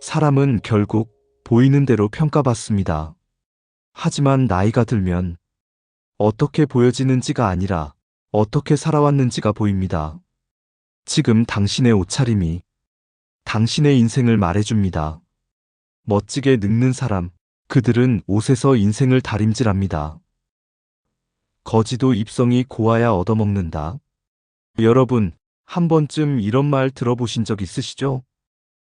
사람은 결국 보이는 대로 평가받습니다. 하지만 나이가 들면 어떻게 보여지는지가 아니라 어떻게 살아왔는지가 보입니다. 지금 당신의 옷차림이 당신의 인생을 말해줍니다. 멋지게 늙는 사람, 그들은 옷에서 인생을 다림질합니다. 거지도 입성이 고와야 얻어먹는다. 여러분, 한 번쯤 이런 말 들어보신 적 있으시죠?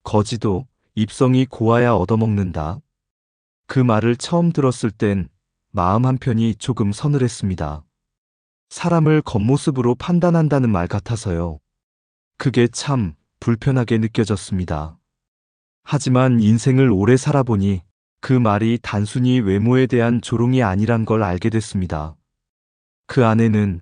거지도 입성이 고와야 얻어먹는다. 그 말을 처음 들었을 땐 마음 한편이 조금 서늘했습니다. 사람을 겉모습으로 판단한다는 말 같아서요. 그게 참 불편하게 느껴졌습니다. 하지만 인생을 오래 살아보니 그 말이 단순히 외모에 대한 조롱이 아니란 걸 알게 됐습니다. 그 안에는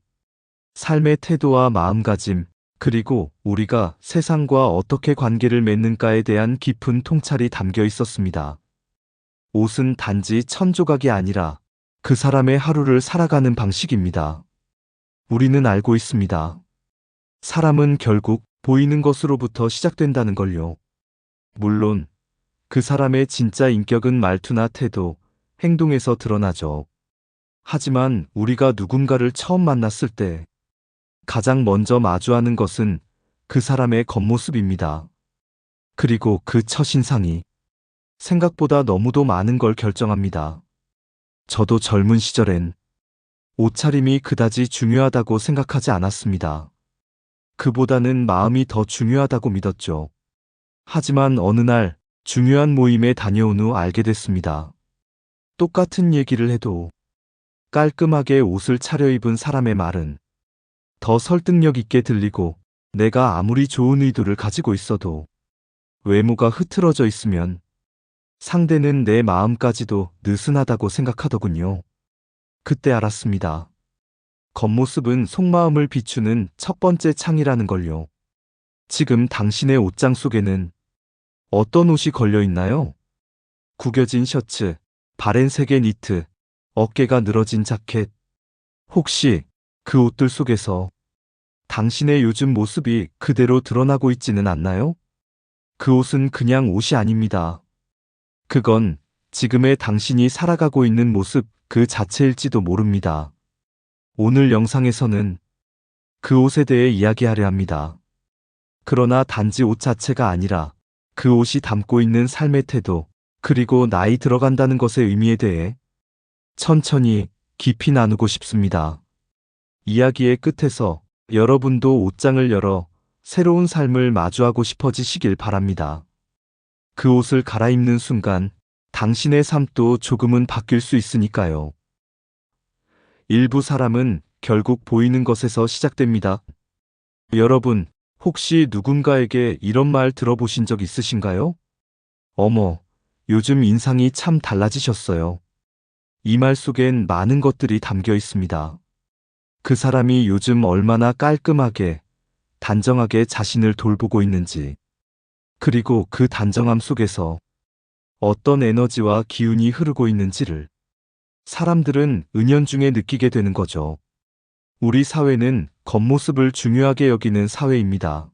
삶의 태도와 마음가짐, 그리고 우리가 세상과 어떻게 관계를 맺는가에 대한 깊은 통찰이 담겨 있었습니다. 옷은 단지 천조각이 아니라 그 사람의 하루를 살아가는 방식입니다. 우리는 알고 있습니다. 사람은 결국 보이는 것으로부터 시작된다는 걸요. 물론 그 사람의 진짜 인격은 말투나 태도, 행동에서 드러나죠. 하지만 우리가 누군가를 처음 만났을 때 가장 먼저 마주하는 것은 그 사람의 겉모습입니다. 그리고 그 첫인상이 생각보다 너무도 많은 걸 결정합니다. 저도 젊은 시절엔 옷차림이 그다지 중요하다고 생각하지 않았습니다. 그보다는 마음이 더 중요하다고 믿었죠. 하지만 어느 날 중요한 모임에 다녀온 후 알게 됐습니다. 똑같은 얘기를 해도 깔끔하게 옷을 차려입은 사람의 말은 더 설득력 있게 들리고, 내가 아무리 좋은 의도를 가지고 있어도 외모가 흐트러져 있으면 상대는 내 마음까지도 느슨하다고 생각하더군요. 그때 알았습니다. 겉모습은 속마음을 비추는 첫 번째 창이라는 걸요. 지금 당신의 옷장 속에는 어떤 옷이 걸려 있나요? 구겨진 셔츠, 바렌색의 니트, 어깨가 늘어진 자켓. 혹시 그 옷들 속에서 당신의 요즘 모습이 그대로 드러나고 있지는 않나요? 그 옷은 그냥 옷이 아닙니다. 그건 지금의 당신이 살아가고 있는 모습 그 자체일지도 모릅니다. 오늘 영상에서는 그 옷에 대해 이야기하려 합니다. 그러나 단지 옷 자체가 아니라 그 옷이 담고 있는 삶의 태도, 그리고 나이 들어간다는 것의 의미에 대해 천천히 깊이 나누고 싶습니다. 이야기의 끝에서 여러분도 옷장을 열어 새로운 삶을 마주하고 싶어지시길 바랍니다. 그 옷을 갈아입는 순간 당신의 삶도 조금은 바뀔 수 있으니까요. 일부 사람은 결국 보이는 것에서 시작됩니다. 여러분, 혹시 누군가에게 이런 말 들어보신 적 있으신가요? 어머, 요즘 인상이 참 달라지셨어요. 이 말 속엔 많은 것들이 담겨 있습니다. 그 사람이 요즘 얼마나 깔끔하게, 단정하게 자신을 돌보고 있는지, 그리고 그 단정함 속에서 어떤 에너지와 기운이 흐르고 있는지를 사람들은 은연중에 느끼게 되는 거죠. 우리 사회는 겉모습을 중요하게 여기는 사회입니다.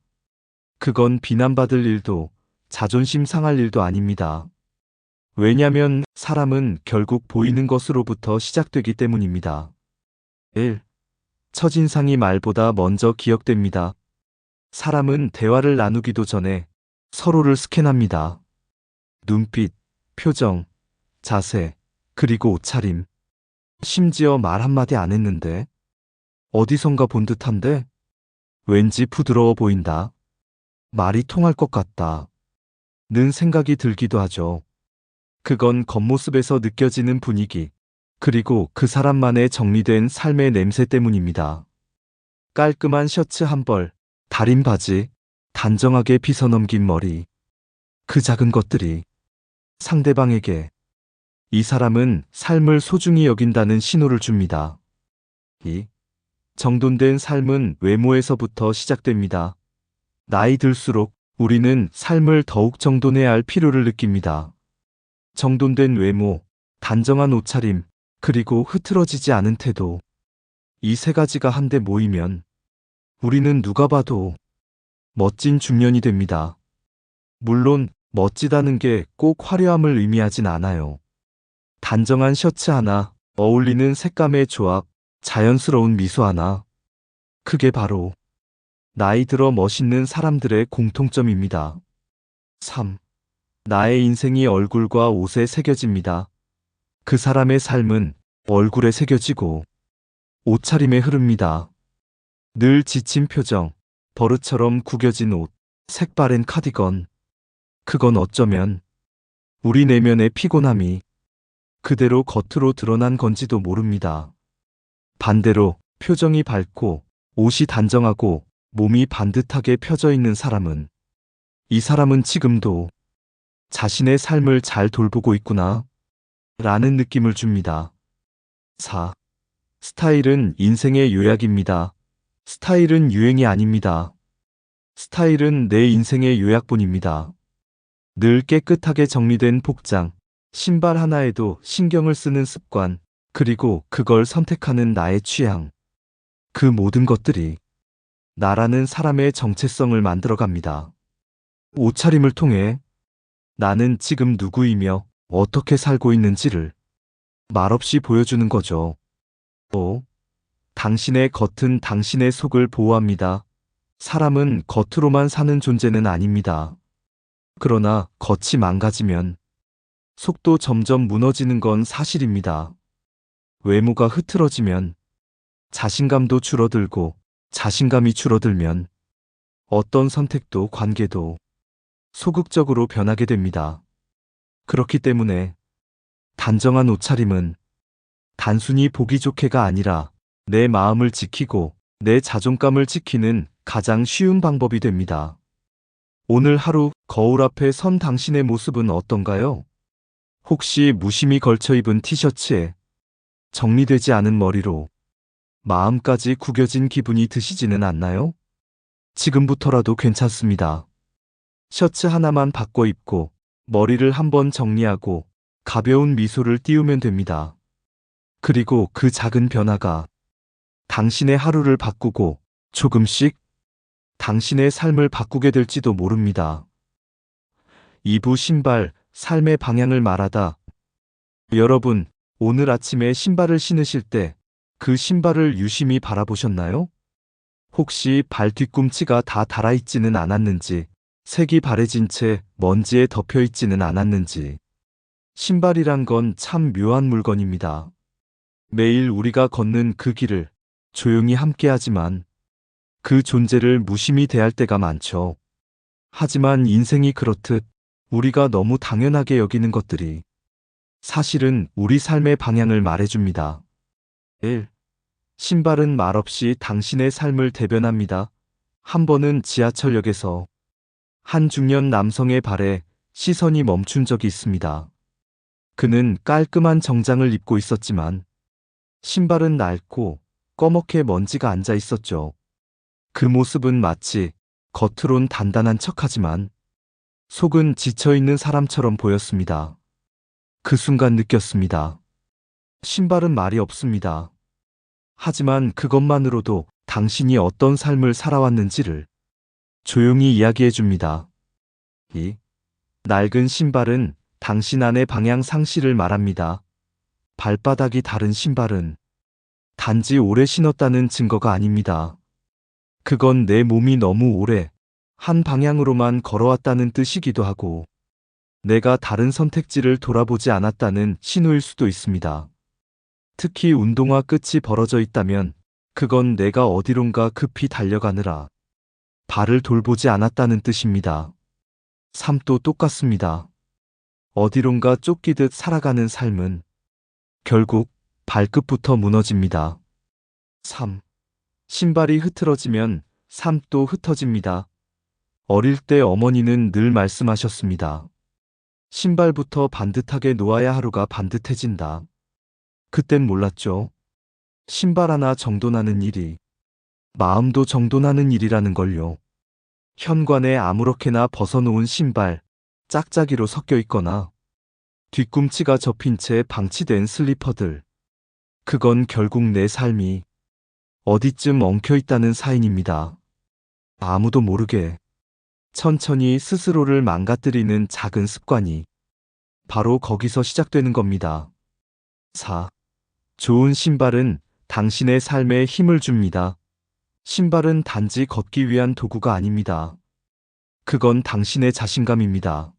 그건 비난받을 일도 자존심 상할 일도 아닙니다. 왜냐면 사람은 결국 보이는 것으로부터 시작되기 때문입니다. 1. 첫인상이 말보다 먼저 기억됩니다. 사람은 대화를 나누기도 전에 서로를 스캔합니다. 눈빛, 표정, 자세, 그리고 옷차림. 심지어 말 한마디 안 했는데 어디선가 본 듯한데 왠지 부드러워 보인다. 말이 통할 것 같다. 는 생각이 들기도 하죠. 그건 겉모습에서 느껴지는 분위기, 그리고 그 사람만의 정리된 삶의 냄새 때문입니다. 깔끔한 셔츠 한 벌, 다린 바지, 단정하게 빗어넘긴 머리. 그 작은 것들이 상대방에게 이 사람은 삶을 소중히 여긴다는 신호를 줍니다. 2. 정돈된 삶은 외모에서부터 시작됩니다. 나이 들수록 우리는 삶을 더욱 정돈해야 할 필요를 느낍니다. 정돈된 외모, 단정한 옷차림, 그리고 흐트러지지 않은 태도. 이 세 가지가 한데 모이면 우리는 누가 봐도 멋진 중년이 됩니다. 물론 멋지다는 게 꼭 화려함을 의미하진 않아요. 단정한 셔츠 하나, 어울리는 색감의 조합, 자연스러운 미소 하나. 그게 바로 나이 들어 멋있는 사람들의 공통점입니다. 3. 나의 인생이 얼굴과 옷에 새겨집니다. 그 사람의 삶은 얼굴에 새겨지고 옷차림에 흐릅니다. 늘 지친 표정, 버릇처럼 구겨진 옷, 색바랜 카디건. 그건 어쩌면 우리 내면의 피곤함이 그대로 겉으로 드러난 건지도 모릅니다. 반대로 표정이 밝고 옷이 단정하고 몸이 반듯하게 펴져 있는 사람은, 이 사람은 지금도 자신의 삶을 잘 돌보고 있구나 라는 느낌을 줍니다. 4. 스타일은 인생의 요약입니다. 스타일은 유행이 아닙니다. 스타일은 내 인생의 요약본입니다. 늘 깨끗하게 정리된 복장, 신발 하나에도 신경을 쓰는 습관, 그리고 그걸 선택하는 나의 취향. 그 모든 것들이 나라는 사람의 정체성을 만들어갑니다. 옷차림을 통해 나는 지금 누구이며 어떻게 살고 있는지를 말없이 보여주는 거죠. 5. 당신의 겉은 당신의 속을 보호합니다. 사람은 겉으로만 사는 존재는 아닙니다. 그러나 겉이 망가지면 속도 점점 무너지는 건 사실입니다. 외모가 흐트러지면 자신감도 줄어들고, 자신감이 줄어들면 어떤 선택도 관계도 소극적으로 변하게 됩니다. 그렇기 때문에 단정한 옷차림은 단순히 보기 좋게가 아니라 내 마음을 지키고 내 자존감을 지키는 가장 쉬운 방법이 됩니다. 오늘 하루 거울 앞에 선 당신의 모습은 어떤가요? 혹시 무심히 걸쳐 입은 티셔츠에 정리되지 않은 머리로 마음까지 구겨진 기분이 드시지는 않나요? 지금부터라도 괜찮습니다. 셔츠 하나만 바꿔 입고 머리를 한번 정리하고 가벼운 미소를 띄우면 됩니다. 그리고 그 작은 변화가 당신의 하루를 바꾸고 조금씩 당신의 삶을 바꾸게 될지도 모릅니다. 2부 신발, 삶의 방향을 말하다. 여러분, 오늘 아침에 신발을 신으실 때 그 신발을 유심히 바라보셨나요? 혹시 발 뒤꿈치가 다 닳아있지는 않았는지, 색이 바래진 채 먼지에 덮여있지는 않았는지. 신발이란 건 참 묘한 물건입니다. 매일 우리가 걷는 그 길을 조용히 함께하지만 그 존재를 무심히 대할 때가 많죠. 하지만 인생이 그렇듯 우리가 너무 당연하게 여기는 것들이 사실은 우리 삶의 방향을 말해줍니다. 1. 신발은 말없이 당신의 삶을 대변합니다. 한 번은 지하철역에서 한 중년 남성의 발에 시선이 멈춘 적이 있습니다. 그는 깔끔한 정장을 입고 있었지만 신발은 낡고 꺼멓게 먼지가 앉아 있었죠. 그 모습은 마치 겉으론 단단한 척하지만 속은 지쳐있는 사람처럼 보였습니다. 그 순간 느꼈습니다. 신발은 말이 없습니다. 하지만 그것만으로도 당신이 어떤 삶을 살아왔는지를 조용히 이야기해 줍니다. 2. 낡은 신발은 당신 안의 방향 상실을 말합니다. 발바닥이 다른 신발은 단지 오래 신었다는 증거가 아닙니다. 그건 내 몸이 너무 오래 한 방향으로만 걸어왔다는 뜻이기도 하고, 내가 다른 선택지를 돌아보지 않았다는 신호일 수도 있습니다. 특히 운동화 끝이 벌어져 있다면 그건 내가 어디론가 급히 달려가느라 발을 돌보지 않았다는 뜻입니다. 삶도 똑같습니다. 어디론가 쫓기듯 살아가는 삶은 결국 발끝부터 무너집니다. 3. 신발이 흐트러지면 삶도 흩어집니다. 어릴 때 어머니는 늘 말씀하셨습니다. 신발부터 반듯하게 놓아야 하루가 반듯해진다. 그땐 몰랐죠. 신발 하나 정돈하는 일이 마음도 정돈하는 일이라는 걸요. 현관에 아무렇게나 벗어놓은 신발, 짝짝이로 섞여 있거나 뒤꿈치가 접힌 채 방치된 슬리퍼들. 그건 결국 내 삶이 어디쯤 엉켜 있다는 사인입니다. 아무도 모르게 천천히 스스로를 망가뜨리는 작은 습관이 바로 거기서 시작되는 겁니다. 4. 좋은 신발은 당신의 삶에 힘을 줍니다. 신발은 단지 걷기 위한 도구가 아닙니다. 그건 당신의 자신감입니다.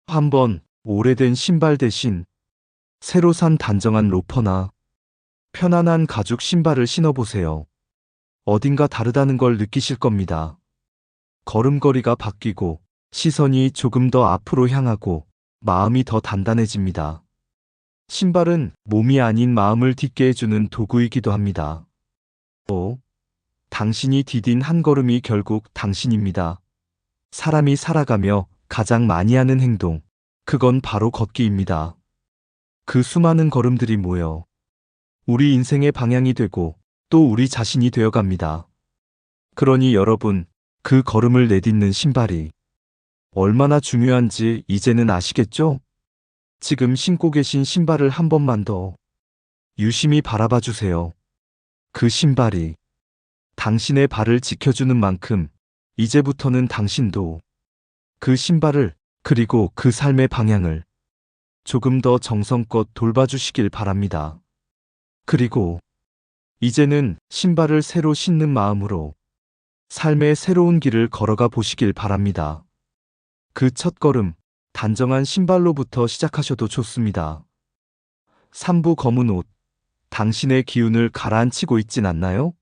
한번 오래된 신발 대신 새로 산 단정한 로퍼나 편안한 가죽 신발을 신어보세요. 어딘가 다르다는 걸 느끼실 겁니다. 걸음걸이가 바뀌고 시선이 조금 더 앞으로 향하고 마음이 더 단단해집니다. 신발은 몸이 아닌 마음을 딛게 해주는 도구이기도 합니다. 5. 당신이 디딘 한 걸음이 결국 당신입니다. 사람이 살아가며 가장 많이 하는 행동, 그건 바로 걷기입니다. 그 수많은 걸음들이 모여 우리 인생의 방향이 되고 또 우리 자신이 되어갑니다. 그러니 여러분, 그 걸음을 내딛는 신발이 얼마나 중요한지 이제는 아시겠죠? 지금 신고 계신 신발을 한 번만 더 유심히 바라봐 주세요. 그 신발이 당신의 발을 지켜주는 만큼 이제부터는 당신도 그 신발을 그리고 그 삶의 방향을 조금 더 정성껏 돌봐주시길 바랍니다. 그리고 이제는 신발을 새로 신는 마음으로 삶의 새로운 길을 걸어가 보시길 바랍니다. 그 첫 걸음, 단정한 신발로부터 시작하셔도 좋습니다. 3부 검은 옷, 당신의 기운을 가라앉히고 있진 않나요?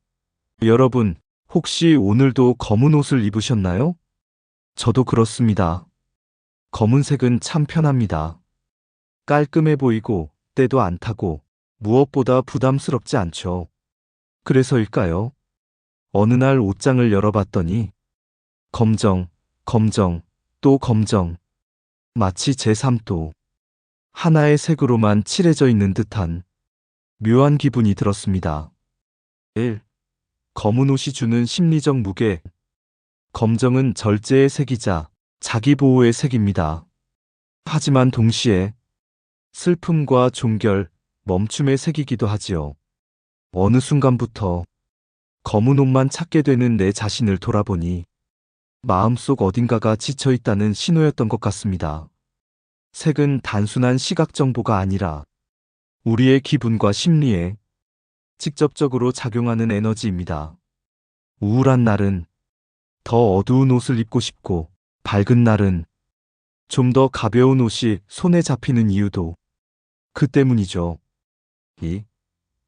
여러분, 혹시 오늘도 검은 옷을 입으셨나요? 저도 그렇습니다. 검은색은 참 편합니다. 깔끔해 보이고 때도 안 타고 무엇보다 부담스럽지 않죠. 그래서일까요? 어느 날 옷장을 열어봤더니 검정, 검정, 또 검정. 마치 제3도 하나의 색으로만 칠해져 있는 듯한 묘한 기분이 들었습니다. 1. 검은 옷이 주는 심리적 무게. 검정은 절제의 색이자 자기 보호의 색입니다. 하지만 동시에 슬픔과 종결, 멈춤의 색이기도 하지요. 어느 순간부터 검은 옷만 찾게 되는 내 자신을 돌아보니 마음속 어딘가가 지쳐 있다는 신호였던 것 같습니다. 색은 단순한 시각 정보가 아니라 우리의 기분과 심리에 직접적으로 작용하는 에너지입니다. 우울한 날은 더 어두운 옷을 입고 싶고, 밝은 날은 좀 더 가벼운 옷이 손에 잡히는 이유도 그 때문이죠. 이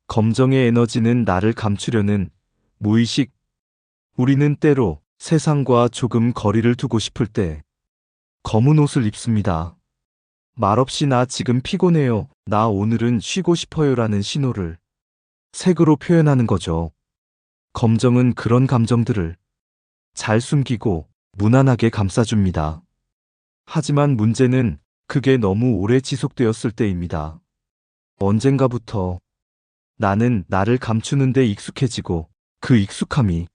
검정의 에너지는 나를 감추려는 무의식. 우리는 때로 세상과 조금 거리를 두고 싶을 때 검은 옷을 입습니다. 말없이 나 지금 피곤해요. 나 오늘은 쉬고 싶어요라는 신호를 색으로 표현하는 거죠. 검정은 그런 감정들을 잘 숨기고 무난하게 감싸줍니다. 하지만 문제는 그게 너무 오래 지속되었을 때입니다. 언젠가부터 나는 나를 감추는 데 익숙해지고 그 익숙함이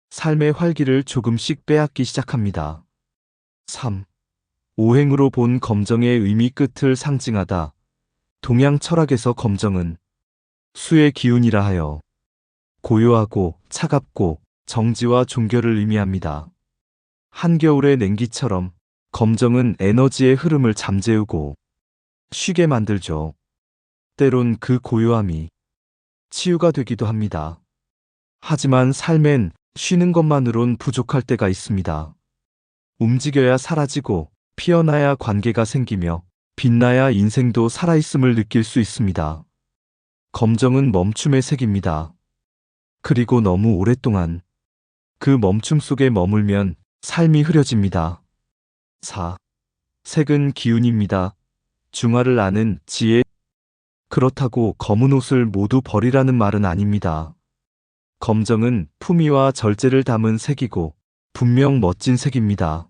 삶의 활기를 조금씩 빼앗기 시작합니다. 3. 오행으로 본 검정의 의미 끝을 상징하다. 동양 철학에서 검정은 수의 기운이라 하여 고요하고 차갑고 정지와 종결을 의미합니다. 한겨울의 냉기처럼 검정은 에너지의 흐름을 잠재우고 쉬게 만들죠. 때론 그 고요함이 치유가 되기도 합니다. 하지만 삶엔 쉬는 것만으론 부족할 때가 있습니다. 움직여야 사라지고 피어나야 관계가 생기며 빛나야 인생도 살아있음을 느낄 수 있습니다. 검정은 멈춤의 색입니다. 그리고 너무 오랫동안 그 멈춤 속에 머물면 삶이 흐려집니다. 4. 색은 기운입니다. 중화를 아는 지혜. 그렇다고 검은 옷을 모두 버리라는 말은 아닙니다. 검정은 품위와 절제를 담은 색이고 분명 멋진 색입니다.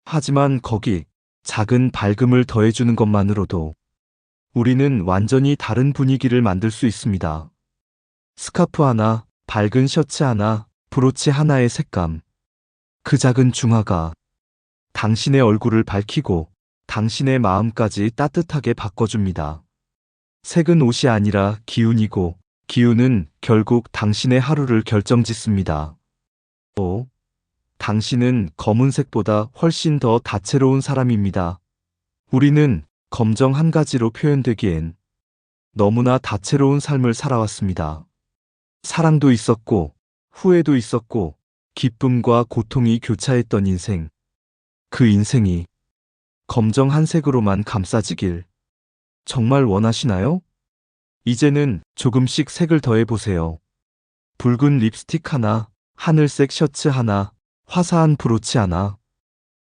하지만 거기 작은 밝음을 더해주는 것만으로도 우리는 완전히 다른 분위기를 만들 수 있습니다. 스카프 하나, 밝은 셔츠 하나, 브로치 하나의 색감. 그 작은 중화가 당신의 얼굴을 밝히고 당신의 마음까지 따뜻하게 바꿔줍니다. 색은 옷이 아니라 기운이고 기운은 결국 당신의 하루를 결정짓습니다. 5. 당신은 검은색보다 훨씬 더 다채로운 사람입니다. 우리는 검정 한 가지로 표현되기엔 너무나 다채로운 삶을 살아왔습니다. 사랑도 있었고, 후회도 있었고, 기쁨과 고통이 교차했던 인생. 그 인생이 검정 한 색으로만 감싸지길 정말 원하시나요? 이제는 조금씩 색을 더해보세요. 붉은 립스틱 하나, 하늘색 셔츠 하나, 화사한 브로치 하나.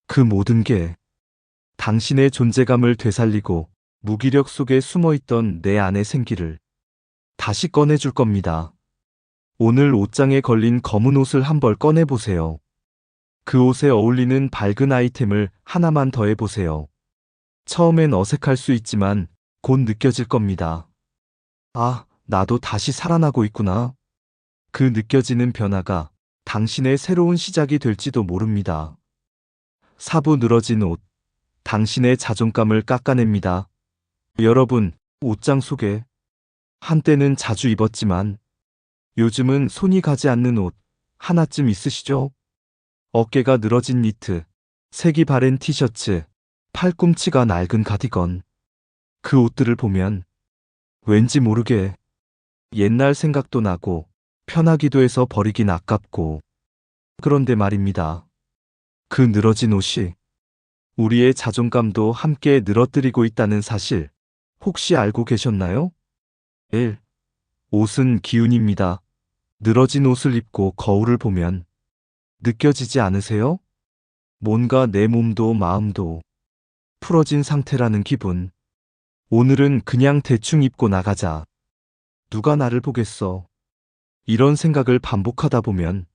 그 모든 게 당신의 존재감을 되살리고 무기력 속에 숨어있던 내 안의 생기를 다시 꺼내줄 겁니다. 오늘 옷장에 걸린 검은 옷을 한 벌 꺼내보세요. 그 옷에 어울리는 밝은 아이템을 하나만 더해보세요. 처음엔 어색할 수 있지만 곧 느껴질 겁니다. 아, 나도 다시 살아나고 있구나. 그 느껴지는 변화가 당신의 새로운 시작이 될지도 모릅니다. 사부 늘어진 옷, 당신의 자존감을 깎아냅니다. 여러분, 옷장 속에 한때는 자주 입었지만 요즘은 손이 가지 않는 옷 하나쯤 있으시죠? 어깨가 늘어진 니트, 색이 바랜 티셔츠, 팔꿈치가 낡은 가디건. 그 옷들을 보면 왠지 모르게 옛날 생각도 나고 편하기도 해서 버리긴 아깝고. 그런데 말입니다. 그 늘어진 옷이 우리의 자존감도 함께 늘어뜨리고 있다는 사실 혹시 알고 계셨나요? 1. 옷은 기운입니다. 늘어진 옷을 입고 거울을 보면 느껴지지 않으세요? 뭔가 내 몸도 마음도 풀어진 상태라는 기분. 오늘은 그냥 대충 입고 나가자. 누가 나를 보겠어. 이런 생각을 반복하다 보면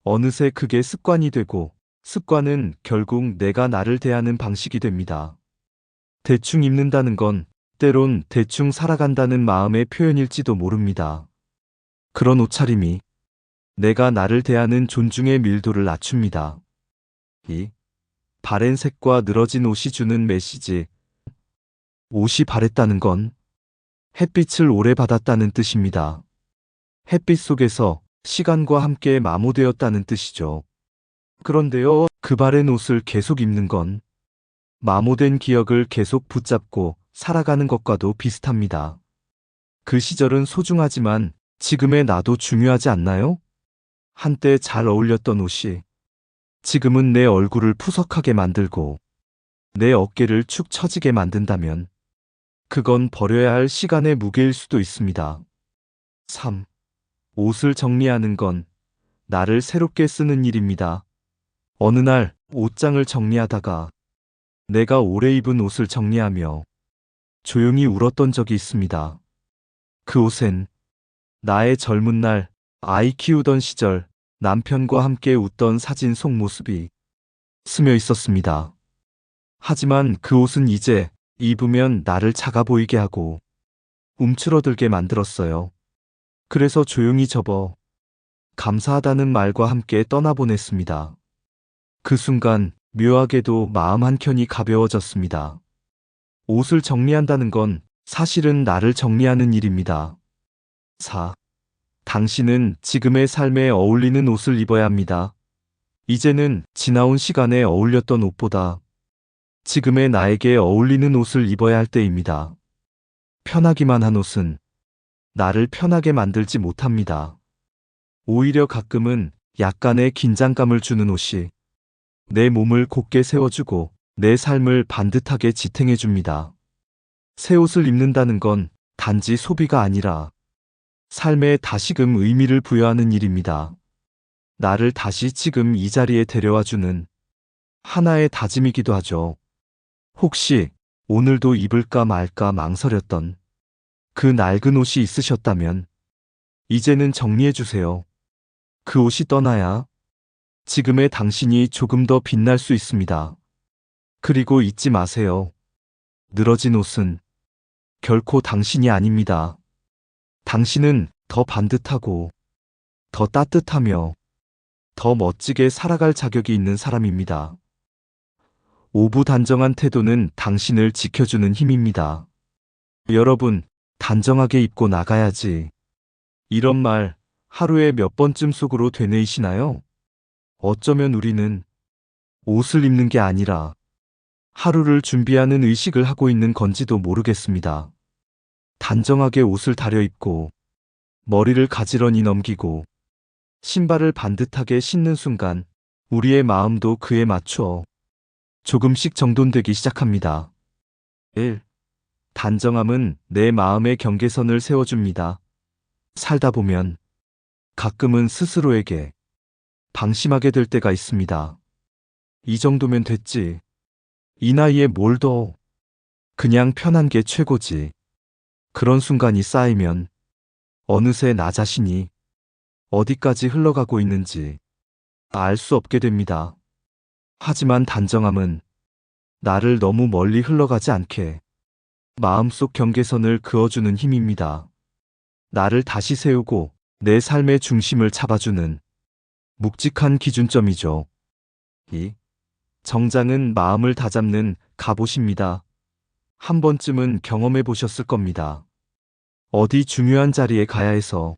어느새 그게 습관이 되고 습관은 결국 내가 나를 대하는 방식이 됩니다. 대충 입는다는 건 때론 대충 살아간다는 마음의 표현일지도 모릅니다. 그런 옷차림이 내가 나를 대하는 존중의 밀도를 낮춥니다. 2. 바랜 색과 늘어진 옷이 주는 메시지. 옷이 바랬다는 건 햇빛을 오래 받았다는 뜻입니다. 햇빛 속에서 시간과 함께 마모되었다는 뜻이죠. 그런데요, 그 바랜 옷을 계속 입는 건 마모된 기억을 계속 붙잡고 살아가는 것과도 비슷합니다. 그 시절은 소중하지만 지금의 나도 중요하지 않나요? 한때 잘 어울렸던 옷이 지금은 내 얼굴을 푸석하게 만들고 내 어깨를 축 처지게 만든다면 그건 버려야 할 시간의 무게일 수도 있습니다. 3. 옷을 정리하는 건 나를 새롭게 쓰는 일입니다. 어느 날 옷장을 정리하다가 내가 오래 입은 옷을 정리하며 조용히 울었던 적이 있습니다. 그 옷엔 나의 젊은 날, 아이 키우던 시절, 남편과 함께 웃던 사진 속 모습이 스며 있었습니다. 하지만 그 옷은 이제 입으면 나를 작아 보이게 하고 움츠러들게 만들었어요. 그래서 조용히 접어 감사하다는 말과 함께 떠나보냈습니다. 그 순간 묘하게도 마음 한켠이 가벼워졌습니다. 옷을 정리한다는 건 사실은 나를 정리하는 일입니다. 4. 당신은 지금의 삶에 어울리는 옷을 입어야 합니다. 이제는 지나온 시간에 어울렸던 옷보다 지금의 나에게 어울리는 옷을 입어야 할 때입니다. 편하기만 한 옷은 나를 편하게 만들지 못합니다. 오히려 가끔은 약간의 긴장감을 주는 옷이 내 몸을 곧게 세워주고 내 삶을 반듯하게 지탱해줍니다. 새 옷을 입는다는 건 단지 소비가 아니라 삶에 다시금 의미를 부여하는 일입니다. 나를 다시 지금 이 자리에 데려와주는 하나의 다짐이기도 하죠. 혹시 오늘도 입을까 말까 망설였던 그 낡은 옷이 있으셨다면 이제는 정리해주세요. 그 옷이 떠나야 지금의 당신이 조금 더 빛날 수 있습니다. 그리고 잊지 마세요. 늘어진 옷은 결코 당신이 아닙니다. 당신은 더 반듯하고 더 따뜻하며 더 멋지게 살아갈 자격이 있는 사람입니다. 오부단정한 태도는 당신을 지켜주는 힘입니다. 여러분, 단정하게 입고 나가야지. 이런 말 하루에 몇 번쯤 속으로 되뇌이시나요? 어쩌면 우리는 옷을 입는 게 아니라 하루를 준비하는 의식을 하고 있는 건지도 모르겠습니다. 단정하게 옷을 다려입고 머리를 가지런히 넘기고 신발을 반듯하게 신는 순간 우리의 마음도 그에 맞춰 조금씩 정돈되기 시작합니다. 1. 단정함은 내 마음의 경계선을 세워줍니다. 살다 보면 가끔은 스스로에게 방심하게 될 때가 있습니다. 이 정도면 됐지. 이 나이에 뭘 더. 그냥 편한 게 최고지. 그런 순간이 쌓이면 어느새 나 자신이 어디까지 흘러가고 있는지 알 수 없게 됩니다. 하지만 단정함은 나를 너무 멀리 흘러가지 않게 마음속 경계선을 그어주는 힘입니다. 나를 다시 세우고 내 삶의 중심을 잡아주는 묵직한 기준점이죠. 2. 정장은 마음을 다잡는 갑옷입니다. 한 번쯤은 경험해 보셨을 겁니다. 어디 중요한 자리에 가야 해서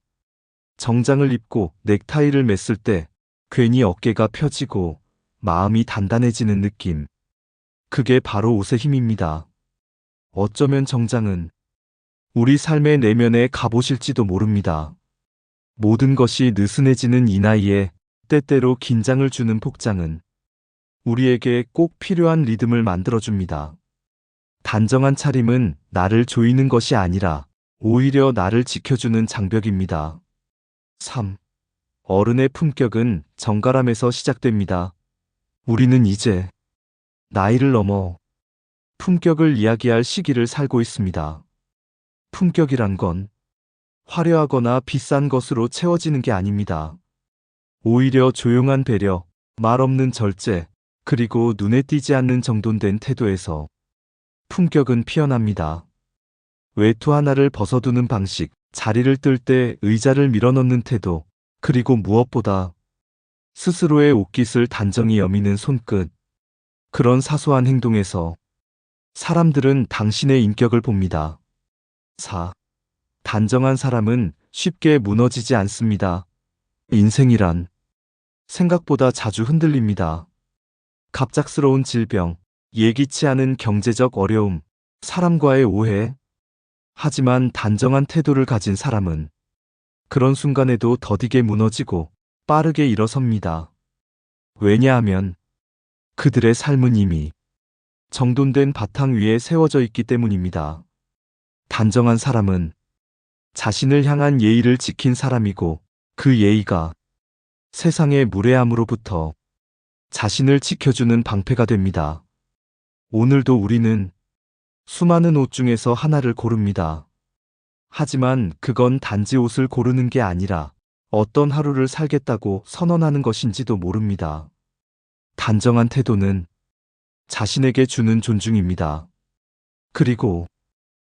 정장을 입고 넥타이를 맸을 때 괜히 어깨가 펴지고 마음이 단단해지는 느낌. 그게 바로 옷의 힘입니다. 어쩌면 정장은 우리 삶의 내면의 갑옷일지도 모릅니다. 모든 것이 느슨해지는 이 나이에 때때로 긴장을 주는 복장은 우리에게 꼭 필요한 리듬을 만들어줍니다. 단정한 차림은 나를 조이는 것이 아니라 오히려 나를 지켜주는 장벽입니다. 3. 어른의 품격은 정갈함에서 시작됩니다. 우리는 이제 나이를 넘어 품격을 이야기할 시기를 살고 있습니다. 품격이란 건 화려하거나 비싼 것으로 채워지는 게 아닙니다. 오히려 조용한 배려, 말 없는 절제, 그리고 눈에 띄지 않는 정돈된 태도에서 품격은 피어납니다. 외투 하나를 벗어두는 방식, 자리를 뜰 때 의자를 밀어넣는 태도, 그리고 무엇보다 스스로의 옷깃을 단정히 여미는 손끝. 그런 사소한 행동에서 사람들은 당신의 인격을 봅니다. 4. 단정한 사람은 쉽게 무너지지 않습니다. 인생이란 생각보다 자주 흔들립니다. 갑작스러운 질병, 예기치 않은 경제적 어려움, 사람과의 오해. 하지만 단정한 태도를 가진 사람은 그런 순간에도 더디게 무너지고 빠르게 일어섭니다. 왜냐하면 그들의 삶은 이미 정돈된 바탕 위에 세워져 있기 때문입니다. 단정한 사람은 자신을 향한 예의를 지킨 사람이고 그 예의가 세상의 무례함으로부터 자신을 지켜주는 방패가 됩니다. 오늘도 우리는 수많은 옷 중에서 하나를 고릅니다. 하지만 그건 단지 옷을 고르는 게 아니라 어떤 하루를 살겠다고 선언하는 것인지도 모릅니다. 단정한 태도는 자신에게 주는 존중입니다. 그리고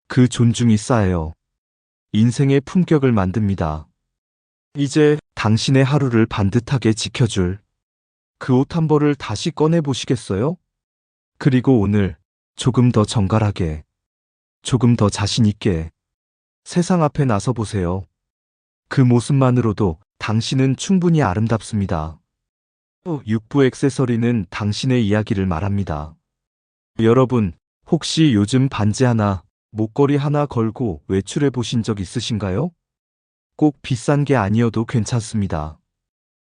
그 존중이 쌓여 인생의 품격을 만듭니다. 이제 당신의 하루를 반듯하게 지켜줄 그 옷 한 벌을 다시 꺼내 보시겠어요? 그리고 오늘 조금 더 정갈하게, 조금 더 자신 있게 세상 앞에 나서 보세요. 그 모습만으로도 당신은 충분히 아름답습니다. 육부 액세서리는 당신의 이야기를 말합니다. 여러분, 혹시 요즘 반지 하나, 목걸이 하나 걸고 외출해 보신 적 있으신가요? 꼭 비싼 게 아니어도 괜찮습니다.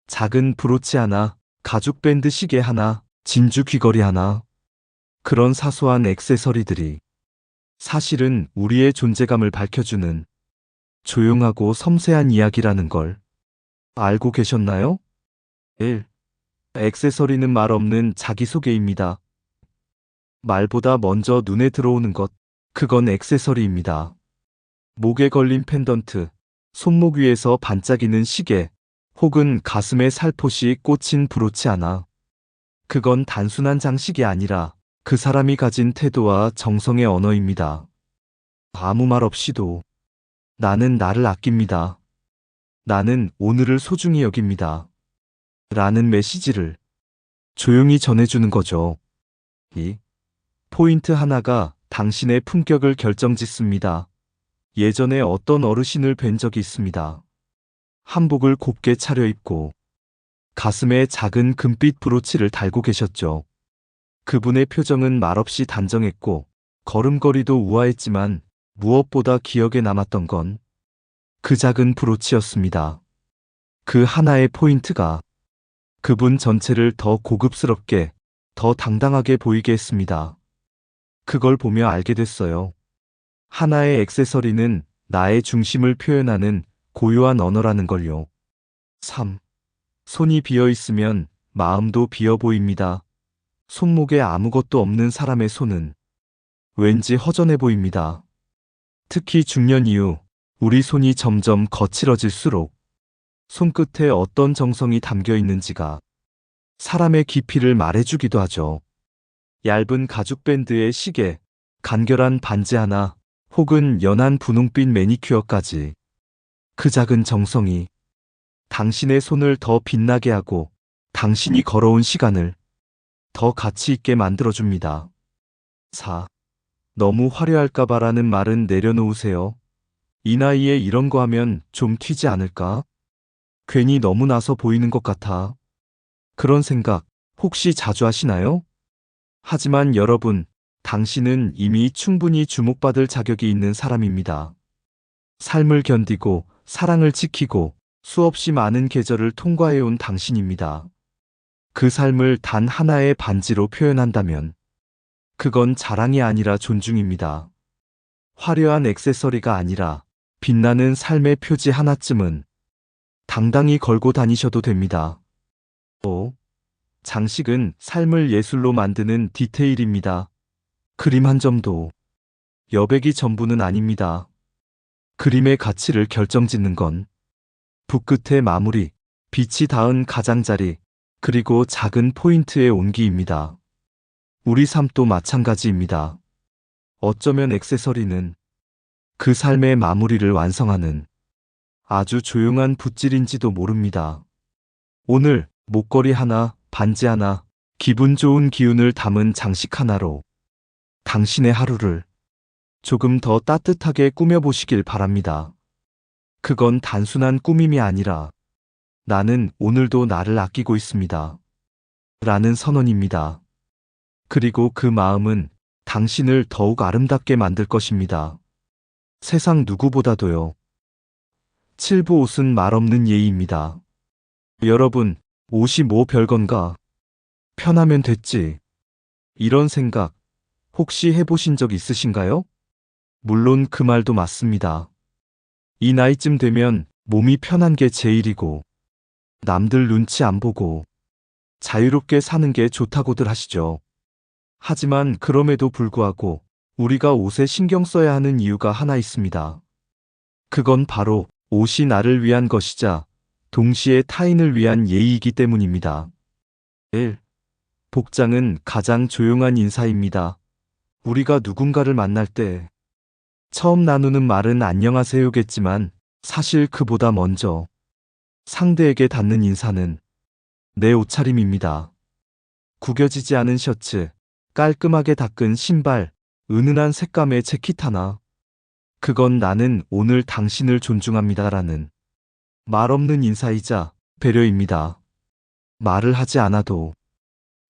작은 브로치 하나, 가죽 밴드 시계 하나, 진주 귀걸이 하나. 그런 사소한 액세서리들이 사실은 우리의 존재감을 밝혀주는 조용하고 섬세한 이야기라는 걸 알고 계셨나요? 1. 액세서리는 말 없는 자기소개입니다. 말보다 먼저 눈에 들어오는 것, 그건 액세서리입니다. 목에 걸린 펜던트, 손목 위에서 반짝이는 시계, 혹은 가슴에 살포시 꽂힌 브로치 하나. 그건 단순한 장식이 아니라 그 사람이 가진 태도와 정성의 언어입니다. 아무 말 없이도 나는 나를 아낍니다. 나는 오늘을 소중히 여깁니다. 라는 메시지를 조용히 전해주는 거죠. 이 포인트 하나가 당신의 품격을 결정짓습니다. 예전에 어떤 어르신을 뵌 적이 있습니다. 한복을 곱게 차려입고 가슴에 작은 금빛 브로치를 달고 계셨죠. 그분의 표정은 말없이 단정했고 걸음걸이도 우아했지만 무엇보다 기억에 남았던 건 그 작은 브로치였습니다. 그 하나의 포인트가 그분 전체를 더 고급스럽게, 더 당당하게 보이게 했습니다. 그걸 보며 알게 됐어요. 하나의 액세서리는 나의 중심을 표현하는 고유한 언어라는 걸요. 3. 손이 비어 있으면 마음도 비어 보입니다. 손목에 아무것도 없는 사람의 손은 왠지 허전해 보입니다. 특히 중년 이후 우리 손이 점점 거칠어질수록 손끝에 어떤 정성이 담겨 있는지가 사람의 깊이를 말해주기도 하죠. 얇은 가죽 밴드의 시계, 간결한 반지 하나, 혹은 연한 분홍빛 매니큐어까지 그 작은 정성이 당신의 손을 더 빛나게 하고 당신이 걸어온 시간을 더 가치 있게 만들어줍니다. 4. 너무 화려할까봐라는 말은 내려놓으세요. 이 나이에 이런 거 하면 좀 튀지 않을까? 괜히 너무 나서 보이는 것 같아. 그런 생각 혹시 자주 하시나요? 하지만 여러분, 당신은 이미 충분히 주목받을 자격이 있는 사람입니다. 삶을 견디고 사랑을 지키고 수없이 많은 계절을 통과해온 당신입니다. 그 삶을 단 하나의 반지로 표현한다면 그건 자랑이 아니라 존중입니다. 화려한 액세서리가 아니라 빛나는 삶의 표지 하나쯤은 당당히 걸고 다니셔도 됩니다. 5. 장식은 삶을 예술로 만드는 디테일입니다. 그림 한 점도 여백이 전부는 아닙니다. 그림의 가치를 결정짓는 건 붓끝의 마무리, 빛이 닿은 가장자리, 그리고 작은 포인트의 온기입니다. 우리 삶도 마찬가지입니다. 어쩌면 액세서리는 그 삶의 마무리를 완성하는 아주 조용한 붓질인지도 모릅니다. 오늘 목걸이 하나, 반지 하나, 기분 좋은 기운을 담은 장식 하나로 당신의 하루를 조금 더 따뜻하게 꾸며보시길 바랍니다. 그건 단순한 꾸밈이 아니라 나는 오늘도 나를 아끼고 있습니다. 라는 선언입니다. 그리고 그 마음은 당신을 더욱 아름답게 만들 것입니다. 세상 누구보다도요. 7부 옷은 말없는 예의입니다. 여러분, 옷이 뭐 별건가? 편하면 됐지. 이런 생각 혹시 해보신 적 있으신가요? 물론 그 말도 맞습니다. 이 나이쯤 되면 몸이 편한 게 제일이고 남들 눈치 안 보고 자유롭게 사는 게 좋다고들 하시죠. 하지만 그럼에도 불구하고 우리가 옷에 신경 써야 하는 이유가 하나 있습니다. 그건 바로 옷이 나를 위한 것이자 동시에 타인을 위한 예의이기 때문입니다. 1. 복장은 가장 조용한 인사입니다. 우리가 누군가를 만날 때 처음 나누는 말은 안녕하세요겠지만 사실 그보다 먼저 상대에게 닿는 인사는 내 옷차림입니다. 구겨지지 않은 셔츠, 깔끔하게 닦은 신발, 은은한 색감의 재킷 하나. 그건 나는 오늘 당신을 존중합니다라는 말 없는 인사이자 배려입니다. 말을 하지 않아도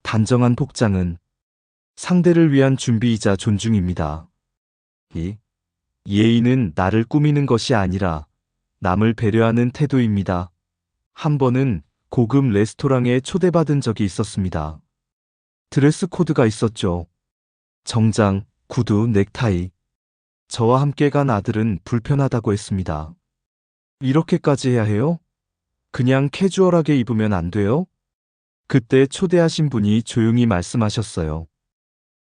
단정한 복장은 상대를 위한 준비이자 존중입니다. 2. 예의는 나를 꾸미는 것이 아니라 남을 배려하는 태도입니다. 한 번은 고급 레스토랑에 초대받은 적이 있었습니다. 드레스 코드가 있었죠. 정장, 구두, 넥타이. 저와 함께 간 아들은 불편하다고 했습니다. 이렇게까지 해야 해요? 그냥 캐주얼하게 입으면 안 돼요? 그때 초대하신 분이 조용히 말씀하셨어요.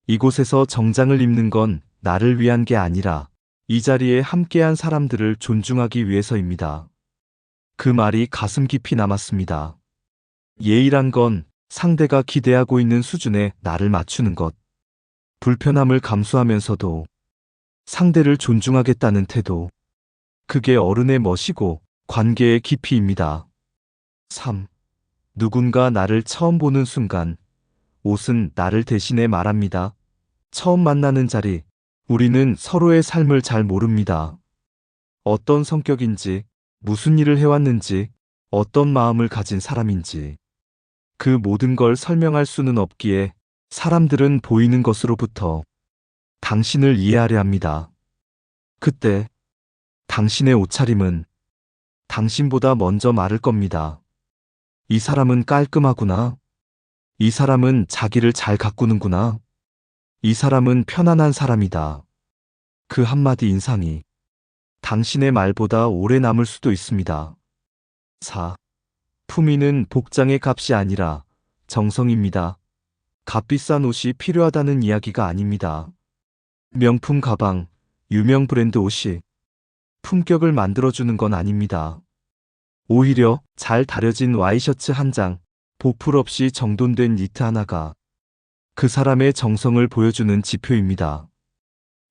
이곳에서 정장을 입는 건 나를 위한 게 아니라 이 자리에 함께한 사람들을 존중하기 위해서입니다. 그 말이 가슴 깊이 남았습니다. 예의란 건 상대가 기대하고 있는 수준에 나를 맞추는 것. 불편함을 감수하면서도 상대를 존중하겠다는 태도. 그게 어른의 멋이고 관계의 깊이입니다. 3. 누군가 나를 처음 보는 순간 옷은 나를 대신해 말합니다. 처음 만나는 자리, 우리는 서로의 삶을 잘 모릅니다. 어떤 성격인지, 무슨 일을 해왔는지, 어떤 마음을 가진 사람인지. 그 모든 걸 설명할 수는 없기에 사람들은 보이는 것으로부터 당신을 이해하려 합니다. 그때 당신의 옷차림은 당신보다 먼저 말을 겁니다. 이 사람은 깔끔하구나. 이 사람은 자기를 잘 가꾸는구나. 이 사람은 편안한 사람이다. 그 한마디 인상이 당신의 말보다 오래 남을 수도 있습니다. 4. 품위는 복장의 값이 아니라 정성입니다. 값비싼 옷이 필요하다는 이야기가 아닙니다. 명품 가방, 유명 브랜드 옷이 품격을 만들어주는 건 아닙니다. 오히려 잘 다려진 와이셔츠 한 장, 보풀 없이 정돈된 니트 하나가 그 사람의 정성을 보여주는 지표입니다.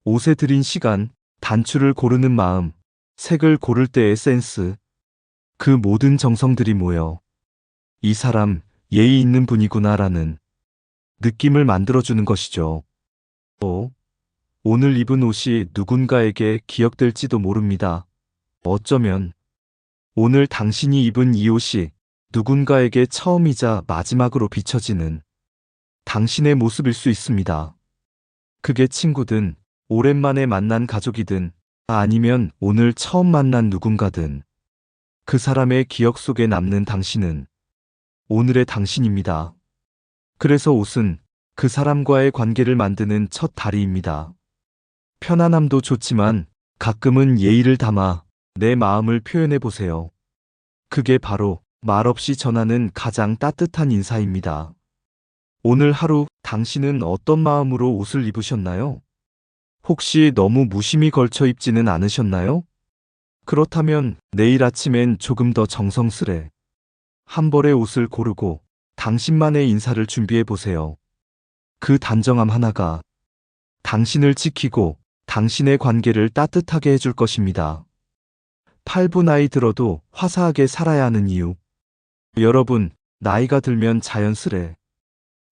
옷에 들인 시간, 단추를 고르는 마음, 색을 고를 때의 센스, 그 모든 정성들이 모여 이 사람 예의 있는 분이구나라는 느낌을 만들어주는 것이죠. 오늘 입은 옷이 누군가에게 기억될지도 모릅니다. 어쩌면 오늘 당신이 입은 이 옷이 누군가에게 처음이자 마지막으로 비춰지는 당신의 모습일 수 있습니다. 그게 친구든 오랜만에 만난 가족이든 아니면 오늘 처음 만난 누군가든 그 사람의 기억 속에 남는 당신은 오늘의 당신입니다. 그래서 옷은 그 사람과의 관계를 만드는 첫 다리입니다. 편안함도 좋지만 가끔은 예의를 담아 내 마음을 표현해 보세요. 그게 바로 말없이 전하는 가장 따뜻한 인사입니다. 오늘 하루 당신은 어떤 마음으로 옷을 입으셨나요? 혹시 너무 무심히 걸쳐 입지는 않으셨나요? 그렇다면 내일 아침엔 조금 더 정성스레 한 벌의 옷을 고르고 당신만의 인사를 준비해 보세요. 그 단정함 하나가 당신을 지키고 당신의 관계를 따뜻하게 해줄 것입니다. 8분 나이 들어도 화사하게 살아야 하는 이유. 여러분, 나이가 들면 자연스레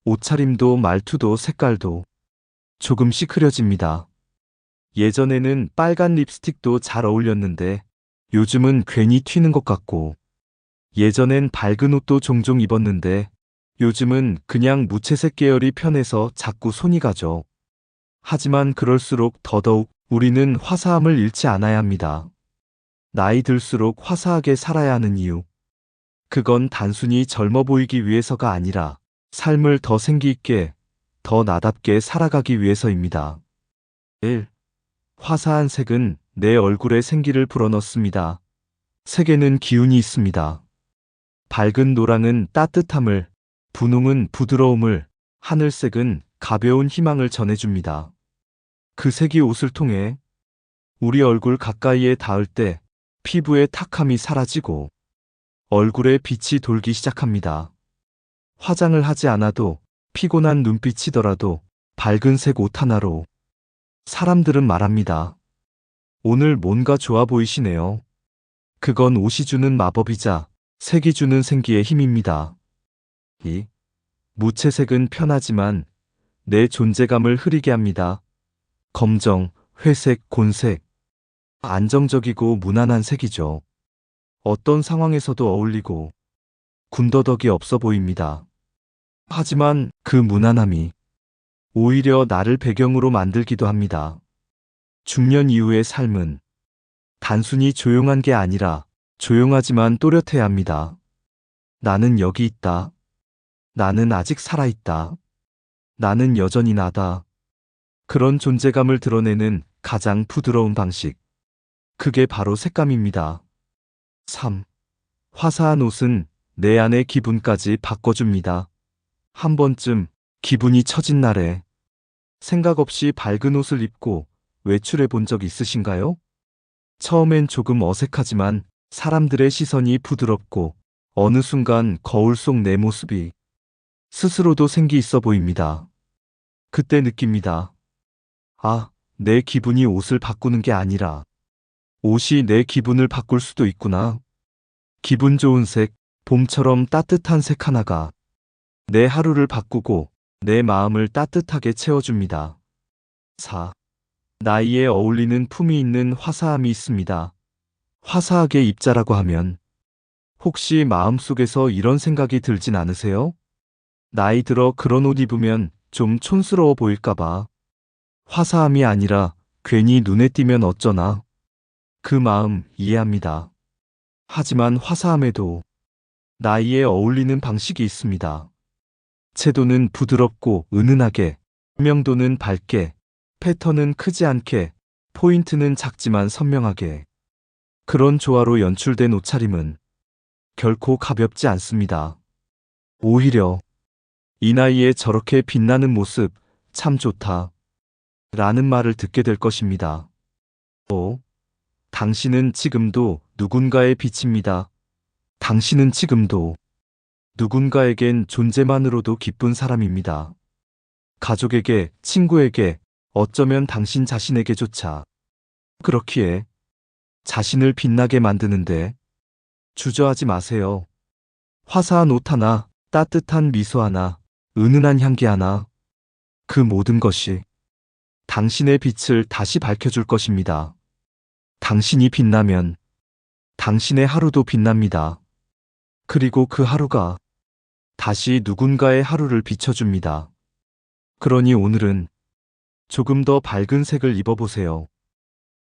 옷차림도 말투도 색깔도 조금씩 흐려집니다. 예전에는 빨간 립스틱도 잘 어울렸는데 요즘은 괜히 튀는 것 같고, 예전엔 밝은 옷도 종종 입었는데 요즘은 그냥 무채색 계열이 편해서 자꾸 손이 가죠. 하지만 그럴수록 더더욱 우리는 화사함을 잃지 않아야 합니다. 나이 들수록 화사하게 살아야 하는 이유. 그건 단순히 젊어 보이기 위해서가 아니라 삶을 더 생기 있게, 더 나답게 살아가기 위해서입니다. 1. 화사한 색은 내 얼굴에 생기를 불어넣습니다. 색에는 기운이 있습니다. 밝은 노랑은 따뜻함을, 분홍은 부드러움을, 하늘색은 가벼운 희망을 전해줍니다. 그 색이 옷을 통해 우리 얼굴 가까이에 닿을 때 피부의 탁함이 사라지고 얼굴에 빛이 돌기 시작합니다. 화장을 하지 않아도 피곤한 눈빛이더라도 밝은 색 옷 하나로 사람들은 말합니다. 오늘 뭔가 좋아 보이시네요. 그건 옷이 주는 마법이자 색이 주는 생기의 힘입니다. 2. 무채색은 편하지만 내 존재감을 흐리게 합니다. 검정, 회색, 곤색. 안정적이고 무난한 색이죠. 어떤 상황에서도 어울리고 군더더기 없어 보입니다. 하지만 그 무난함이 오히려 나를 배경으로 만들기도 합니다. 중년 이후의 삶은 단순히 조용한 게 아니라 조용하지만 또렷해야 합니다. 나는 여기 있다. 나는 아직 살아있다. 나는 여전히 나다. 그런 존재감을 드러내는 가장 부드러운 방식. 그게 바로 색감입니다. 3. 화사한 옷은 내 안의 기분까지 바꿔줍니다. 한 번쯤 기분이 처진 날에 생각 없이 밝은 옷을 입고 외출해 본 적 있으신가요? 처음엔 조금 어색하지만 사람들의 시선이 부드럽고 어느 순간 거울 속 내 모습이 스스로도 생기 있어 보입니다. 그때 느낍니다. 아, 내 기분이 옷을 바꾸는 게 아니라 옷이 내 기분을 바꿀 수도 있구나. 기분 좋은 색, 봄처럼 따뜻한 색 하나가 내 하루를 바꾸고 내 마음을 따뜻하게 채워줍니다. 4. 나이에 어울리는 품이 있는 화사함이 있습니다. 화사하게 입자라고 하면 혹시 마음속에서 이런 생각이 들진 않으세요? 나이 들어 그런 옷 입으면 좀 촌스러워 보일까봐. 화사함이 아니라 괜히 눈에 띄면 어쩌나. 그 마음 이해합니다. 하지만 화사함에도 나이에 어울리는 방식이 있습니다. 채도는 부드럽고 은은하게, 명도는 밝게, 패턴은 크지 않게, 포인트는 작지만 선명하게. 그런 조화로 연출된 옷차림은 결코 가볍지 않습니다. 오히려 이 나이에 저렇게 빛나는 모습 참 좋다 라는 말을 듣게 될 것입니다. 당신은 지금도 누군가의 빛입니다. 당신은 지금도 누군가에겐 존재만으로도 기쁜 사람입니다. 가족에게, 친구에게, 어쩌면 당신 자신에게조차. 그렇기에 자신을 빛나게 만드는데 주저하지 마세요. 화사한 옷 하나, 따뜻한 미소 하나, 은은한 향기 하나, 그 모든 것이 당신의 빛을 다시 밝혀줄 것입니다. 당신이 빛나면 당신의 하루도 빛납니다. 그리고 그 하루가 다시 누군가의 하루를 비춰줍니다. 그러니 오늘은 조금 더 밝은 색을 입어보세요.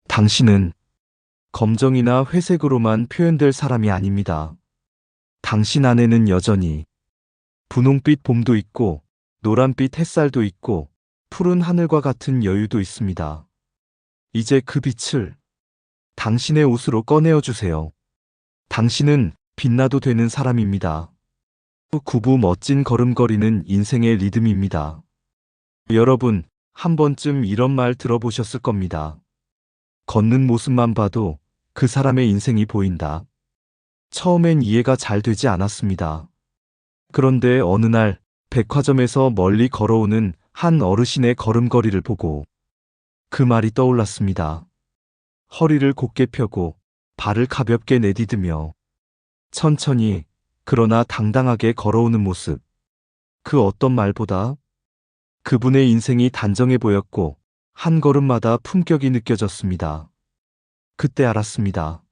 당신은 검정이나 회색으로만 표현될 사람이 아닙니다. 당신 안에는 여전히 분홍빛 봄도 있고, 노란빛 햇살도 있고, 푸른 하늘과 같은 여유도 있습니다. 이제 그 빛을 당신의 옷으로 꺼내어 주세요. 당신은 빛나도 되는 사람입니다. 구부 멋진 걸음걸이는 인생의 리듬입니다. 여러분, 한 번쯤 이런 말 들어보셨을 겁니다. 걷는 모습만 봐도 그 사람의 인생이 보인다. 처음엔 이해가 잘 되지 않았습니다. 그런데 어느 날 백화점에서 멀리 걸어오는 한 어르신의 걸음걸이를 보고 그 말이 떠올랐습니다. 허리를 곧게 펴고 발을 가볍게 내디디며 천천히 그러나 당당하게 걸어오는 모습. 그 어떤 말보다 그분의 인생이 단정해 보였고 한 걸음마다 품격이 느껴졌습니다. 그때 알았습니다.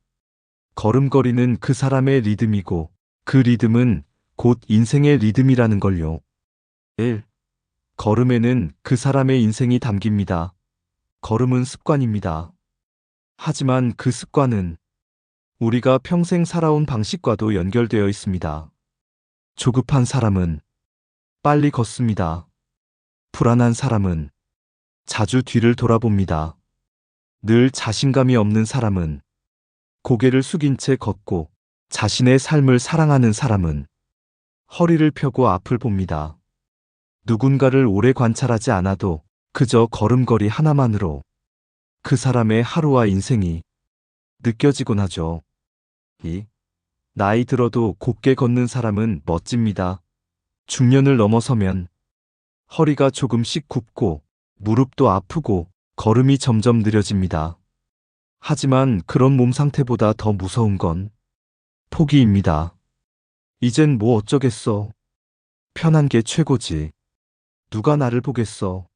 걸음걸이는 그 사람의 리듬이고 그 리듬은 곧 인생의 리듬이라는 걸요. 1. 걸음에는 그 사람의 인생이 담깁니다. 걸음은 습관입니다. 하지만 그 습관은 우리가 평생 살아온 방식과도 연결되어 있습니다. 조급한 사람은 빨리 걷습니다. 불안한 사람은 자주 뒤를 돌아봅니다. 늘 자신감이 없는 사람은 고개를 숙인 채 걷고 자신의 삶을 사랑하는 사람은 허리를 펴고 앞을 봅니다. 누군가를 오래 관찰하지 않아도 그저 걸음걸이 하나만으로 그 사람의 하루와 인생이 느껴지곤 하죠. 나이 들어도 곧게 걷는 사람은 멋집니다. 중년을 넘어서면 허리가 조금씩 굽고 무릎도 아프고 걸음이 점점 느려집니다. 하지만 그런 몸 상태보다 더 무서운 건 포기입니다. 이젠 뭐 어쩌겠어. 편한 게 최고지. 누가 나를 보겠어.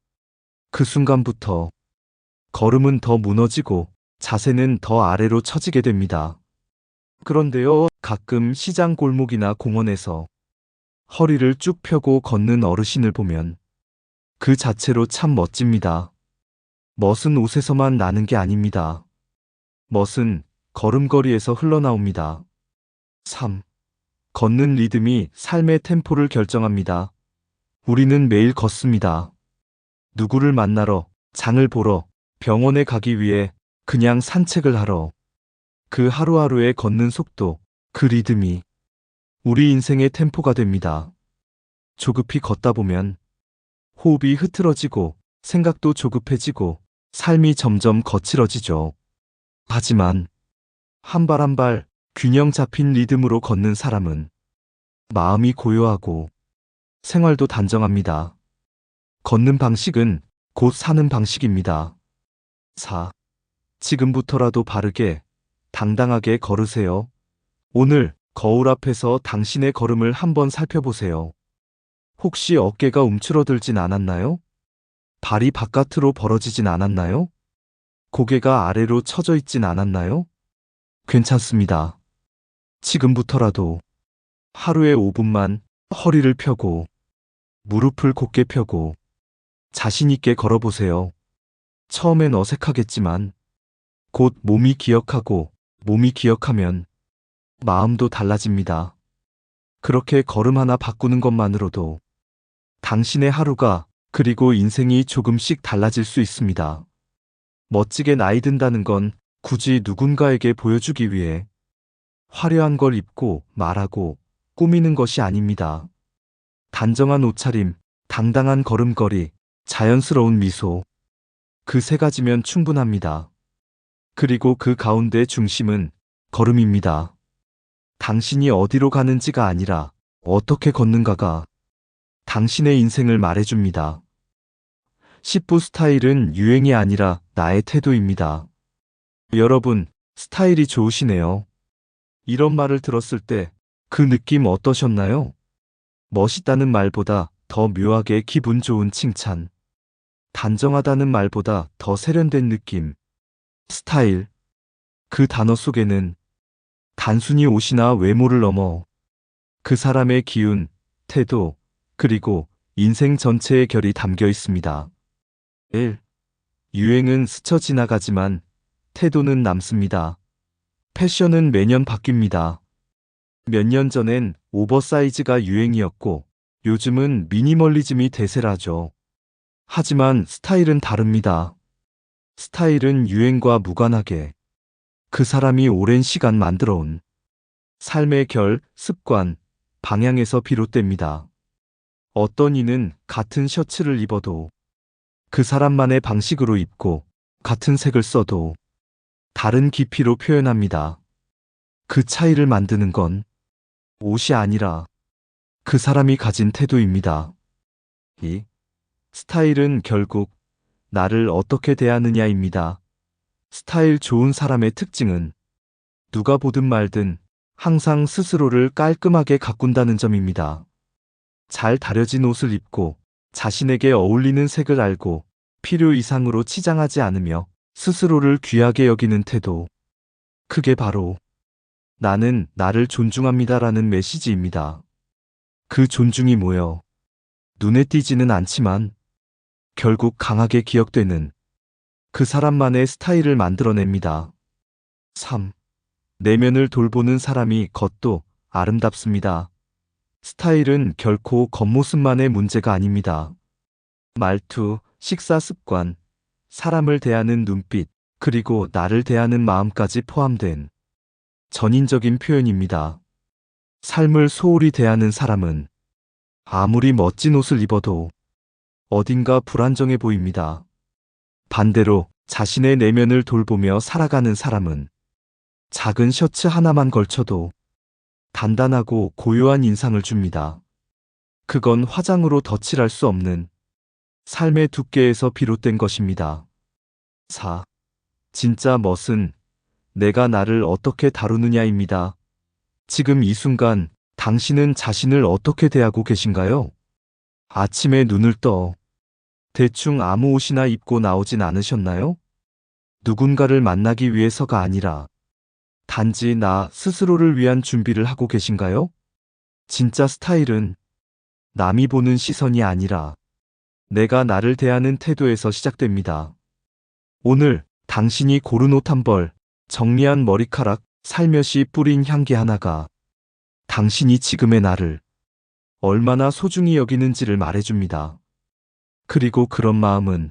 그 순간부터 걸음은 더 무너지고 자세는 더 아래로 처지게 됩니다. 그런데요, 가끔 시장 골목이나 공원에서 허리를 쭉 펴고 걷는 어르신을 보면 그 자체로 참 멋집니다. 멋은 옷에서만 나는 게 아닙니다. 멋은 걸음걸이에서 흘러나옵니다. 3. 걷는 리듬이 삶의 템포를 결정합니다. 우리는 매일 걷습니다. 누구를 만나러, 장을 보러, 병원에 가기 위해, 그냥 산책을 하러. 그 하루하루의 걷는 속도, 그 리듬이 우리 인생의 템포가 됩니다. 조급히 걷다 보면 호흡이 흐트러지고 생각도 조급해지고 삶이 점점 거칠어지죠. 하지만 한 발 한 발 균형 잡힌 리듬으로 걷는 사람은 마음이 고요하고 생활도 단정합니다. 걷는 방식은 곧 사는 방식입니다. 4. 지금부터라도 바르게, 당당하게 걸으세요. 오늘 거울 앞에서 당신의 걸음을 한번 살펴보세요. 혹시 어깨가 움츠러들진 않았나요? 발이 바깥으로 벌어지진 않았나요? 고개가 아래로 처져 있진 않았나요? 괜찮습니다. 지금부터라도 하루에 5분만 허리를 펴고 무릎을 곧게 펴고 자신 있게 걸어보세요. 처음엔 어색하겠지만 곧 몸이 기억하면 마음도 달라집니다. 그렇게 걸음 하나 바꾸는 것만으로도 당신의 하루가 그리고 인생이 조금씩 달라질 수 있습니다. 멋지게 나이 든다는 건 굳이 누군가에게 보여주기 위해 화려한 걸 입고 말하고 꾸미는 것이 아닙니다. 단정한 옷차림, 당당한 걸음걸이, 자연스러운 미소. 그 세 가지면 충분합니다. 그리고 그 가운데 중심은 걸음입니다. 당신이 어디로 가는지가 아니라 어떻게 걷는가가 당신의 인생을 말해줍니다. 10부 스타일은 유행이 아니라 나의 태도입니다. 여러분, 스타일이 좋으시네요. 이런 말을 들었을 때 그 느낌 어떠셨나요? 멋있다는 말보다 더 묘하게 기분 좋은 칭찬. 단정하다는 말보다 더 세련된 느낌. 스타일. 그 단어 속에는 단순히 옷이나 외모를 넘어 그 사람의 기운, 태도, 그리고 인생 전체의 결이 담겨 있습니다. 1. 유행은 스쳐 지나가지만 태도는 남습니다. 패션은 매년 바뀝니다. 몇 년 전엔 오버사이즈가 유행이었고 요즘은 미니멀리즘이 대세라죠. 하지만 스타일은 다릅니다. 스타일은 유행과 무관하게 그 사람이 오랜 시간 만들어온 삶의 결, 습관, 방향에서 비롯됩니다. 어떤 이는 같은 셔츠를 입어도 그 사람만의 방식으로 입고 같은 색을 써도 다른 깊이로 표현합니다. 그 차이를 만드는 건 옷이 아니라 그 사람이 가진 태도입니다. 2. 스타일은 결국 나를 어떻게 대하느냐입니다. 스타일 좋은 사람의 특징은 누가 보든 말든 항상 스스로를 깔끔하게 가꾼다는 점입니다. 잘 다려진 옷을 입고 자신에게 어울리는 색을 알고 필요 이상으로 치장하지 않으며 스스로를 귀하게 여기는 태도. 그게 바로 나는 나를 존중합니다라는 메시지입니다. 그 존중이 모여 눈에 띄지는 않지만 결국 강하게 기억되는 그 사람만의 스타일을 만들어냅니다. 3. 내면을 돌보는 사람이 겉도 아름답습니다. 스타일은 결코 겉모습만의 문제가 아닙니다. 말투, 식사 습관, 사람을 대하는 눈빛, 그리고 나를 대하는 마음까지 포함된 전인적인 표현입니다. 삶을 소홀히 대하는 사람은 아무리 멋진 옷을 입어도 어딘가 불안정해 보입니다. 반대로 자신의 내면을 돌보며 살아가는 사람은 작은 셔츠 하나만 걸쳐도 단단하고 고요한 인상을 줍니다. 그건 화장으로 덧칠할 수 없는 삶의 두께에서 비롯된 것입니다. 4. 진짜 멋은 내가 나를 어떻게 다루느냐입니다. 지금 이 순간 당신은 자신을 어떻게 대하고 계신가요? 아침에 눈을 떠 대충 아무 옷이나 입고 나오진 않으셨나요? 누군가를 만나기 위해서가 아니라 단지 나 스스로를 위한 준비를 하고 계신가요? 진짜 스타일은 남이 보는 시선이 아니라 내가 나를 대하는 태도에서 시작됩니다. 오늘 당신이 고른 옷 한 벌, 정리한 머리카락, 살며시 뿌린 향기 하나가 당신이 지금의 나를 얼마나 소중히 여기는지를 말해줍니다. 그리고 그런 마음은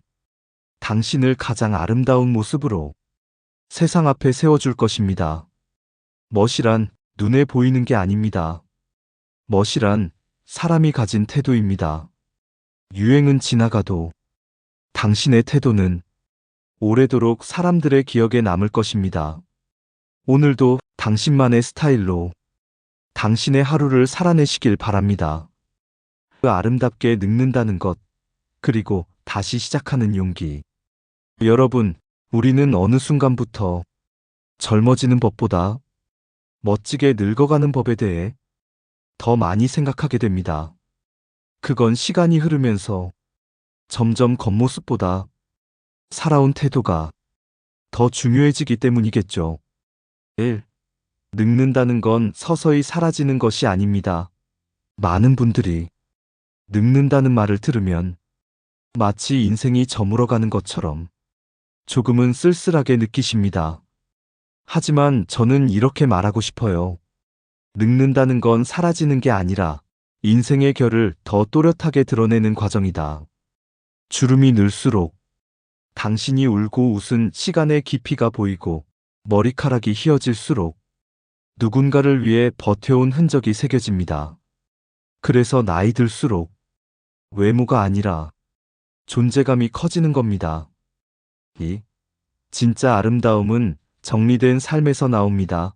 당신을 가장 아름다운 모습으로 세상 앞에 세워줄 것입니다. 멋이란 눈에 보이는 게 아닙니다. 멋이란 사람이 가진 태도입니다. 유행은 지나가도 당신의 태도는 오래도록 사람들의 기억에 남을 것입니다. 오늘도 당신만의 스타일로 당신의 하루를 살아내시길 바랍니다. 그 아름답게 늙는다는 것, 그리고 다시 시작하는 용기. 여러분, 우리는 어느 순간부터 젊어지는 법보다 멋지게 늙어가는 법에 대해 더 많이 생각하게 됩니다. 그건 시간이 흐르면서 점점 겉모습보다 살아온 태도가 더 중요해지기 때문이겠죠. 1. 늙는다는 건 서서히 사라지는 것이 아닙니다. 많은 분들이 늙는다는 말을 들으면 마치 인생이 저물어가는 것처럼 조금은 쓸쓸하게 느끼십니다. 하지만 저는 이렇게 말하고 싶어요. 늙는다는 건 사라지는 게 아니라 인생의 결을 더 또렷하게 드러내는 과정이다. 주름이 늘수록 당신이 울고 웃은 시간의 깊이가 보이고 머리카락이 휘어질수록 누군가를 위해 버텨온 흔적이 새겨집니다. 그래서 나이 들수록 외모가 아니라 존재감이 커지는 겁니다. 이 진짜 아름다움은 정리된 삶에서 나옵니다.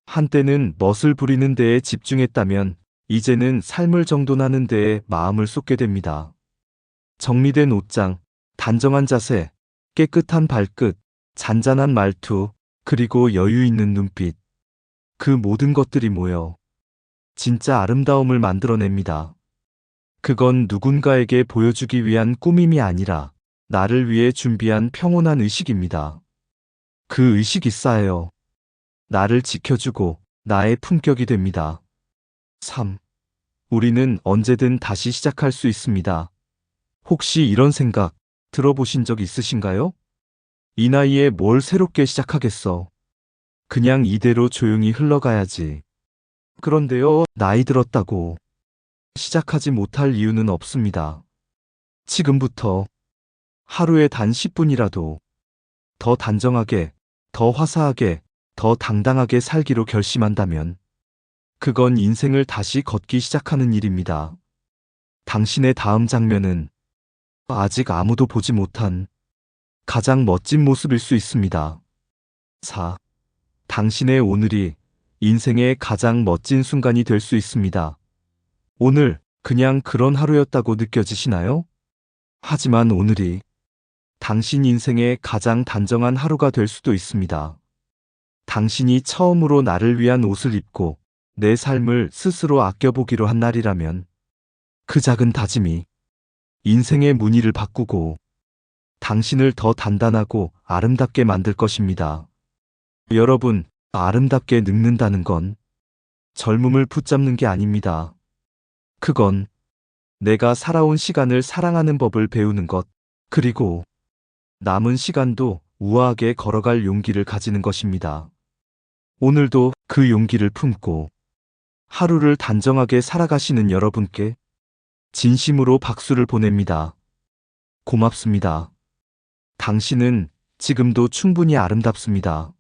한때는 멋을 부리는 데에 집중했다면 이제는 삶을 정돈하는 데에 마음을 쏟게 됩니다. 정리된 옷장, 단정한 자세, 깨끗한 발끝, 잔잔한 말투, 그리고 여유 있는 눈빛. 그 모든 것들이 모여 진짜 아름다움을 만들어냅니다. 그건 누군가에게 보여주기 위한 꾸밈이 아니라 나를 위해 준비한 평온한 의식입니다. 그 의식이 쌓여 나를 지켜주고 나의 품격이 됩니다. 3. 우리는 언제든 다시 시작할 수 있습니다. 혹시 이런 생각 들어보신 적 있으신가요? 이 나이에 뭘 새롭게 시작하겠어. 그냥 이대로 조용히 흘러가야지. 그런데요, 나이 들었다고 시작하지 못할 이유는 없습니다. 지금부터 하루에 단 10분이라도 더 단정하게, 더 화사하게, 더 당당하게 살기로 결심한다면 그건 인생을 다시 걷기 시작하는 일입니다. 당신의 다음 장면은 아직 아무도 보지 못한 가장 멋진 모습일 수 있습니다. 4. 당신의 오늘이 인생의 가장 멋진 순간이 될 수 있습니다. 오늘 그냥 그런 하루였다고 느껴지시나요? 하지만 오늘이 당신 인생의 가장 단정한 하루가 될 수도 있습니다. 당신이 처음으로 나를 위한 옷을 입고 내 삶을 스스로 아껴보기로 한 날이라면 그 작은 다짐이 인생의 무늬를 바꾸고 당신을 더 단단하고 아름답게 만들 것입니다. 여러분, 아름답게 늙는다는 건 젊음을 붙잡는 게 아닙니다. 그건 내가 살아온 시간을 사랑하는 법을 배우는 것, 그리고 남은 시간도 우아하게 걸어갈 용기를 가지는 것입니다. 오늘도 그 용기를 품고 하루를 단정하게 살아가시는 여러분께 진심으로 박수를 보냅니다. 고맙습니다. 당신은 지금도 충분히 아름답습니다.